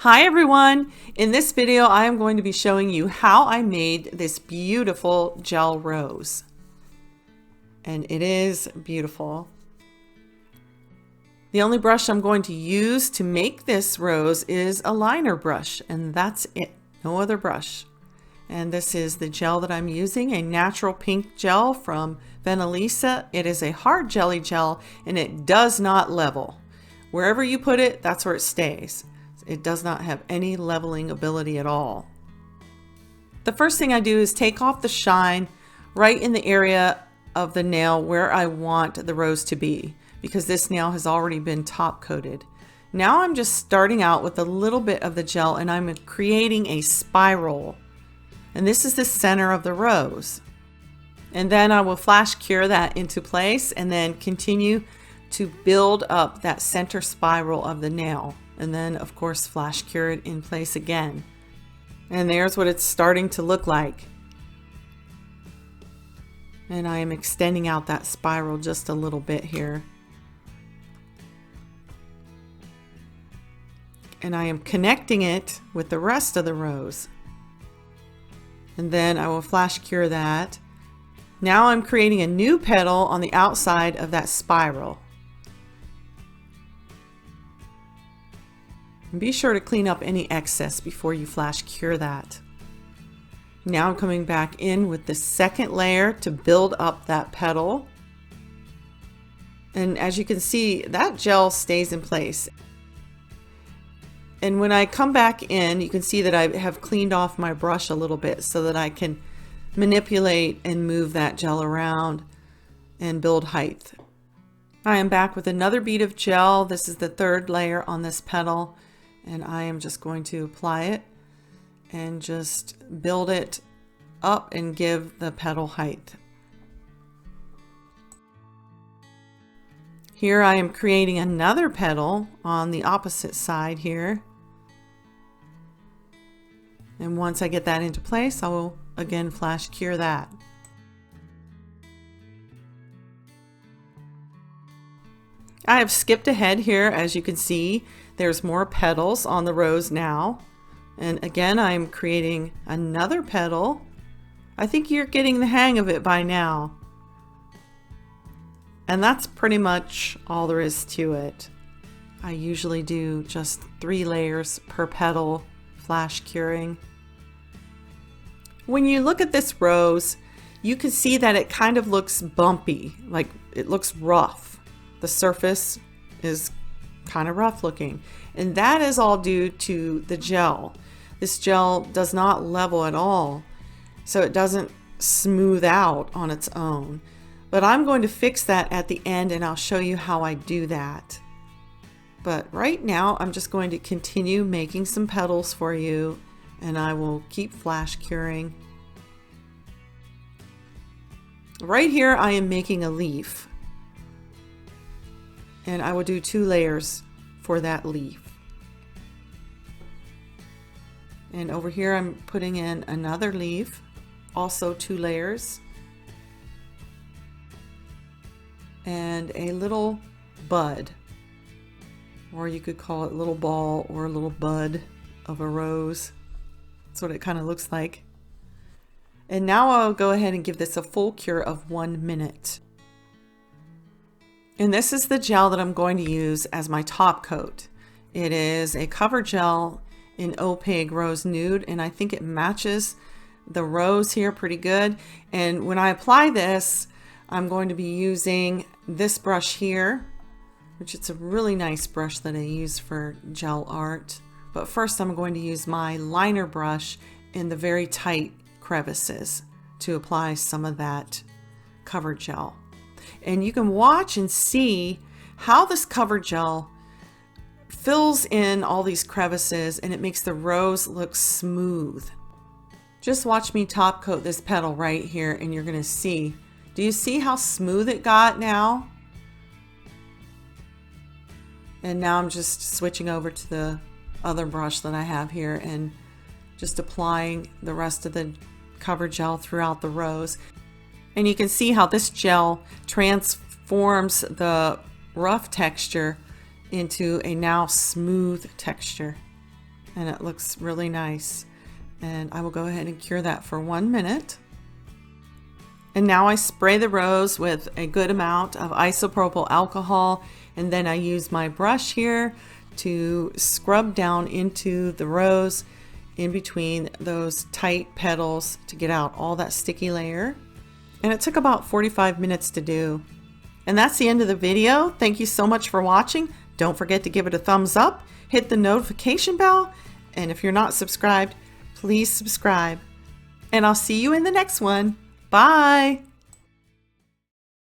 Hi everyone! In this video I am going to be showing you how I made this beautiful gel rose. And it is beautiful. The only brush I'm going to use to make this rose is a liner brush, and that's it. No other brush. And this is the gel that I'm using, a natural pink gel from Venalisa. It is a hard jelly gel and it does not level. Wherever you put it, that's where it stays. It does not have any leveling ability at all. The first thing I do is take off the shine right in the area of the nail where I want the rose to be, because this nail has already been top coated. Now I'm just starting out with a little bit of the gel and I'm creating a spiral. And this is the center of the rose. And then I will flash cure that into place and then continue to build up that center spiral of the nail. And then of course flash cure it in place again. And there's what it's starting to look like. And I am extending out that spiral just a little bit here. And I am connecting it with the rest of the rose. And then I will flash cure that. Now I'm creating a new petal on the outside of that spiral. And be sure to clean up any excess before you flash cure that. Now I'm coming back in with the second layer to build up that petal. And as you can see, that gel stays in place. And when I come back in, you can see that I have cleaned off my brush a little bit so that I can manipulate and move that gel around and build height. I am back with another bead of gel. This is the third layer on this petal. And I am just going to apply it and just build it up and give the petal height. Here I am creating another petal on the opposite side here. And once I get that into place, I will again flash cure that. I have skipped ahead here. As you can see, there's more petals on the rose now. And again, I'm creating another petal. I think you're getting the hang of it by now. And that's pretty much all there is to it. I usually do just 3 layers per petal, flash curing. When you look at this rose, you can see that it kind of looks bumpy, like it looks rough. The surface is kind of rough looking, and that is all due to the gel. This gel does not level at all, so it doesn't smooth out on its own. But I'm going to fix that at the end, and I'll show you how I do that. But right now I'm just going to continue making some petals for you, and I will keep flash curing. Right here I am making a leaf, and I will do 2 layers for that leaf. And over here I'm putting in another leaf, also 2 layers, and a little bud, or you could call it little ball or a little bud of a rose. That's what it kind of looks like. And now I'll go ahead and give this a full cure of 1 minute. And this is the gel that I'm going to use as my top coat. It is a cover gel in Opaque Rose Nude, and I think it matches the rose here pretty good. And when I apply this, I'm going to be using this brush here, which it's a really nice brush that I use for gel art. But first I'm going to use my liner brush in the very tight crevices to apply some of that cover gel. And you can watch and see how this cover gel fills in all these crevices, and it makes the rose look smooth. Just watch me top coat this petal right here and you're going to see. Do you see how smooth it got now? And now I'm just switching over to the other brush that I have here and just applying the rest of the cover gel throughout the rose. And you can see how this gel transforms the rough texture into a now smooth texture. and it looks really nice. And I will go ahead and cure that for 1 minute. And now I spray the rose with a good amount of isopropyl alcohol, and then I use my brush here to scrub down into the rose in between those tight petals to get out all that sticky layer. And it took about 45 minutes to do. And that's the end of the video. Thank you so much for watching. Don't forget to give it a thumbs up, hit the notification bell, and if you're not subscribed, please subscribe. And I'll see you in the next one. Bye!